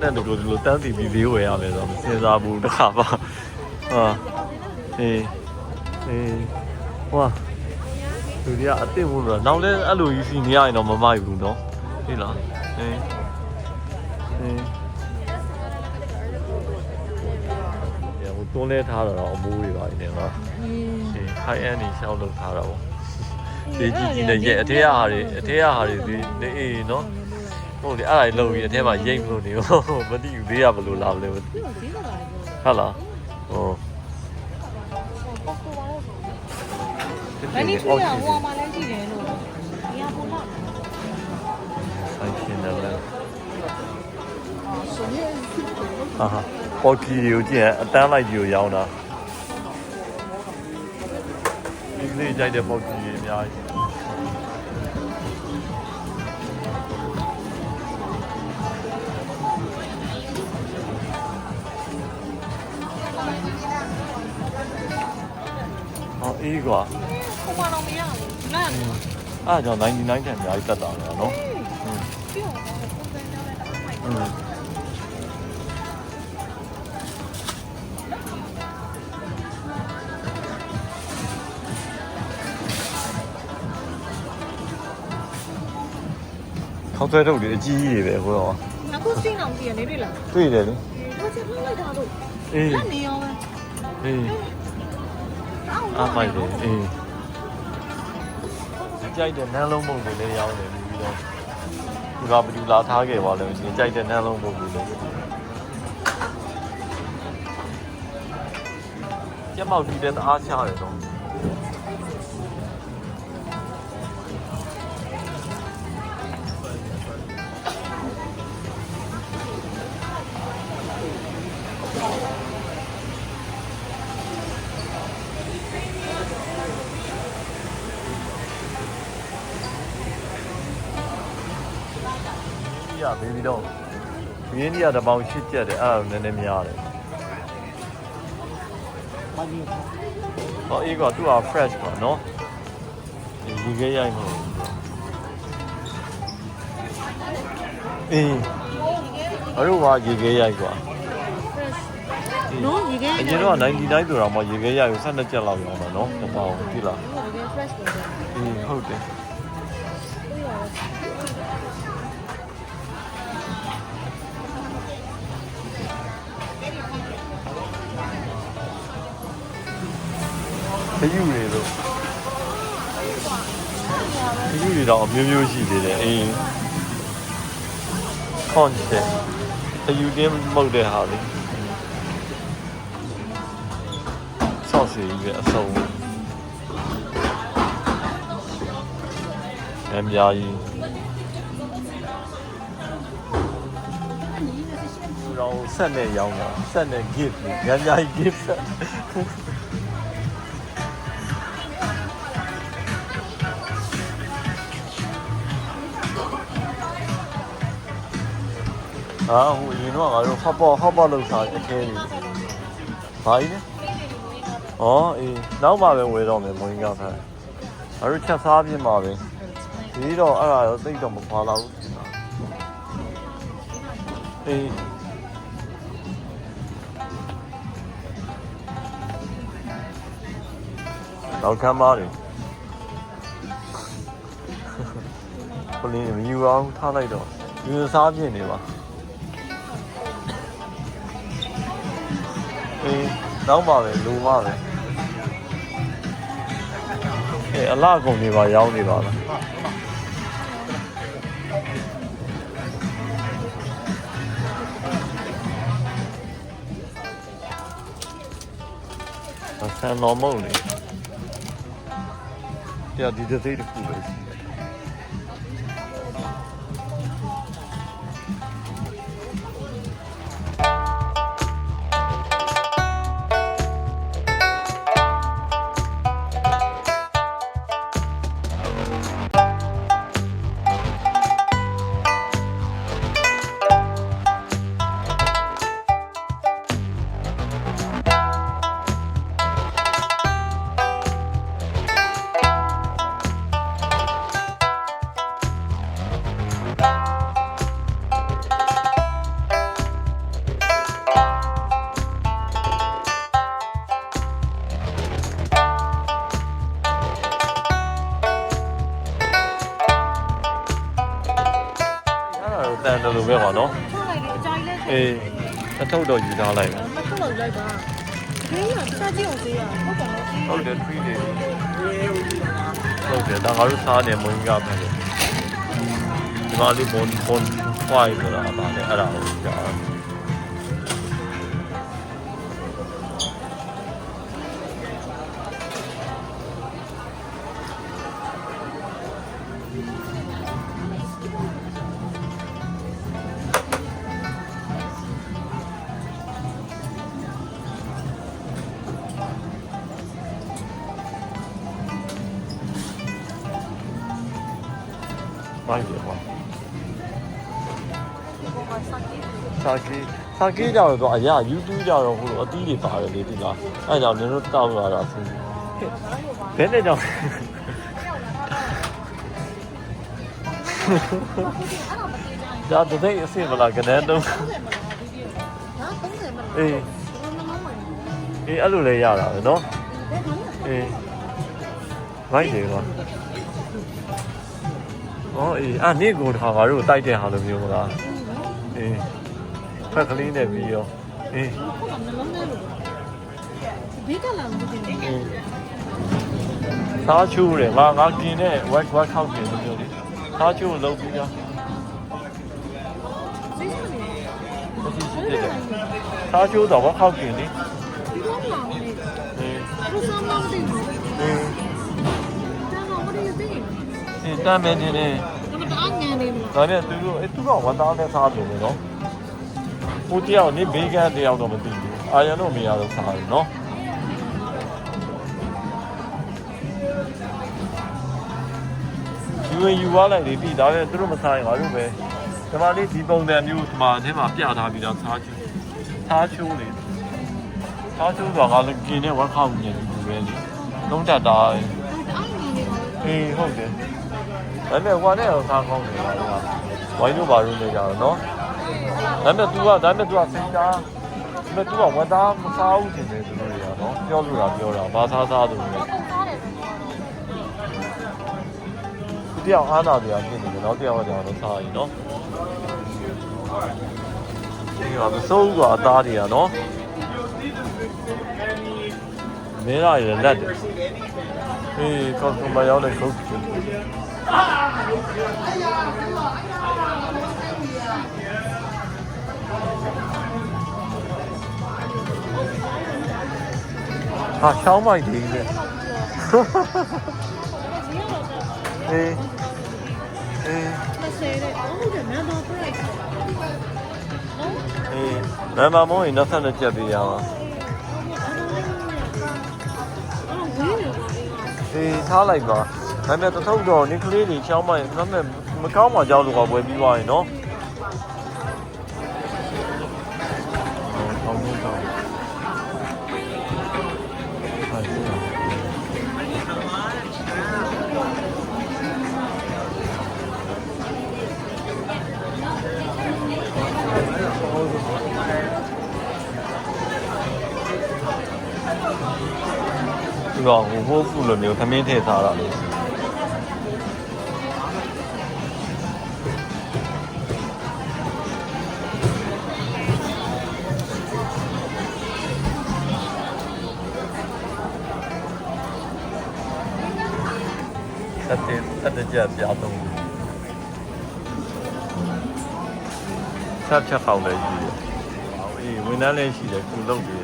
နဲ့တို့လိုတန်းစီပြီးဈေးဝယ်ရမယ်ဆိုတော့စဉ်းစားဘူးတစ်ခါပါဟာအေးဟွာသူတွေကအစ်စ်ဘူးလို့နောက်လဲအဲ့လိုကြီးစီနေရရင်တော့မမိုက်ဘူးเนาะဟေးလားအေးဟိုတွန်းလဲထားတော့အမိုးတွေပါနေနော်အေးခိုင်အန်နေရှောက်လုပ်ထားတာပေါ့ဒီကြီးနဲ့ရဲ့အထက်ဟာတွေဒီအေးเนาะဟုတ်လေအဲ့ဒါကြီးလုံပြီးအထဲမှာရိတ်လို့နေရောမသိဘူးသေးရဘလို့လာမလဲမသိဘူးဟုတ်လားဟောအဲ့ဒီထွေးရဟိုမှာလည်းကြည့်တယ်လို့ဒီကပုံတော့ဆိုင်ရှင်တယ်လေဟာပေါ်ကီကိုကြည့်ရင်အတန်းလိုက်ကြီးကိုရောင်းတာဒီကလေးကြိုက်တဲ့ပေါ်ကီကြီးအများကြီးအေးကွာဟိုမှာတော့မရဘူးနားအဲ့ကြောင့်99တန်အများကြီးတက်တာလေနော်ပြုံးပုံစံကြောင်းနဲ့ခေါက်ဆွဲထုတ်တွေအကြီးကြီးတွေပဲဟိုတော့အခုစိတ်အောင်ကြည့်ရနေတွေ့လားတွေ့တယ်လေဟိုချက်လှလိုက်တာတို့အေးနေရောပဲအေးအားမိုက်တယ်အေးကြိုက်တဲ့နန်းလုံးမုံတွေလည်းရောင်းတယ်ပြီးတော့ဒီကဘယ်သူလာထားခဲ့ပါလဲဒီကြိုက်တဲ့နန်းလုံးမုံတွေလည်းကျမောက်တီးတဲ့အားချရတယ်တော့ဘေဘီတော့ရင်းကြီးကတပေါင်းရှစ်ကျက်တယ်အဲ့ဒါနည်းနည်းများတယ်ဟောအေးကသူက fresh ပါနော်ဒီခဲရိုက်မှာအေးအဲ့လိုပါရေခဲရိုက်ကွာနော်ရေခဲအရင်တော့99ဆိုတော့မှရေခဲရိုက်ကို12ကျက်လောက်ရောင်းတာနော်တပေါင်းကြည့်လားရေခဲ fresh ပဲအေးဟုတ်တယ်ခယူတွေတော့ခယူတွေတော့အမျိုးမျိုးရှိသေးတယ်အေးခွန်တယ်ခယူတင်းမှုတ်တဲ့ဟာလေးဆော့စီကြီးပဲအစုံအများကြီးတော့ဆက်နဲ့ရောင်းတာဆက်နဲ့ gift ညာညာ giftဟာဟိုရင်တော့ငါတို့ဟော့ပေါ့လောက်စားအခဲကြီးဘာကြီးလဲဩအေးနောက်မှပဲဝယ်တော့မယ်မင်းကောက်ထားငါတို့ချက်စားပြင်းပါပဲဒီတော့အဲ့ဒါတော့သိတော့မခွာတော့ဘူးအေးတော့ကမ်းပါတယ်ဘလင်းမယူအောင်ထားလိုက်တော့ယူစားပြင်းနေပါအေးနောက်ပါပဲလူမပဲအေးအလားကုန်နေပါရောင်းနေပါလားဆန်တော်မုံလေတရားဒီတစ်စိတ်တစ်ခုပဲရှိတယ် နော် ထုတ်လိုက်တယ်အကြာကြီးလဲ အေးအထုတ်တော့ယူထားလိုက်မယ် မထုတ်လို့လိုက်ပါဒီကစားကြည့်အောင်သေးရဟုတ်တယ်နော် ဟုတ်တယ်ထွေးတယ်ဟုတ်တယ်ဒါငါတို့စားနေမွေးကပဲဒီမှာလေးဘွန်ဖွိုင်းဆိုတာပါလေအဲ့ဒါကိုကြာမိုက်တယ်ကွာစာကေးကြတော့အရာ YouTube ကြတော့ဟိုအသီးတွေပါတယ်လေဒီလားအဲ့ကြောင့်နင်တို့တောက်လာတာဆင်းဘယ်နဲ့ကြောင့်ဒါတသိအစ်စ်မလားကနေတော့အေးအဲ့လိုလည်းရတာပဲနော်အေးမိုက်တယ်ကွာ哦，哎，啊，你给我查下，如果带点下都没有啦。哎，快可怜点比哟。哎。啥球嘞？我今天我靠近的就的，啥球老比较。啥球到我靠近的。တမ်းမယ်နေနေဒါနဲ့သူကဝတ်သားနဲ့စားတယ်နော်ဟိုတယောက်နေဘေးကန်တယောက်တော့မသိဘူးအာရန်တို့မရတော့စားတယ်နော်ယူသွားလိုက်ပြီးဒါနဲ့သူတို့မစားရင်ငါတို့ပဲဒီမှာလေးဒီပုံစံမျိုးဒီမှာအထဲမှာပြထားပြီးတော့စားချိုးတော့ငါလည်းกินနဲ့ဝက်ခေါက်နေတယ်ဒီပဲလေလုံးတက်တာအေးဟုတ်တယ်ဒါပေမဲ့ဟိုနဲ့တော့စားကောင်းတယ်ကွာဝိုင်းတို့ဘာလို့လဲကြတော့နော်ဒါပေမဲ့ तू ကစိတ်သားဒါပေမဲ့ तू ကဝတ်သားမစားဘူးတင်တယ်သူတို့တွေကနော်ပြောလို့ပြောတာဘာစားသူလဲသူတယောက်အားနာတရားဖြစ်နေတယ်နော်တယောက်ကတော့စားရင်နော်ဒီကမစိုးဘူးကအသားတွေကနော်မဲရရလက်တယ်အေးကောင်းမရောက်တဲ့ခုတ်ဟာရှောင်းမိုက်တယ်လေအေးဘယ်မှာမို့ရင်နောက်ဆက်လက်ချက်ပေးရအောင်အေးထားလိုက်ပါဒါပေမဲ့တစ်ထုပ်တော့နင်းကလေးတွေချောင်းမိုက်ဒါပေမဲ့မကောင်းမှကြောက်လို့ကဝယ်ပြီးသွားရင်နော်ကောင်းကောင်းကောင်းဒီကောင်ဟိုဖူလိုမျိုးသမင်းထည့်ထားတာလေတက်ကြပြတော့ဆက်ချက်ပေါက်လည်းရှိတယ်။အေးဝန်ထမ်းလည်းရှိတယ်ခုလုပ်ပြီး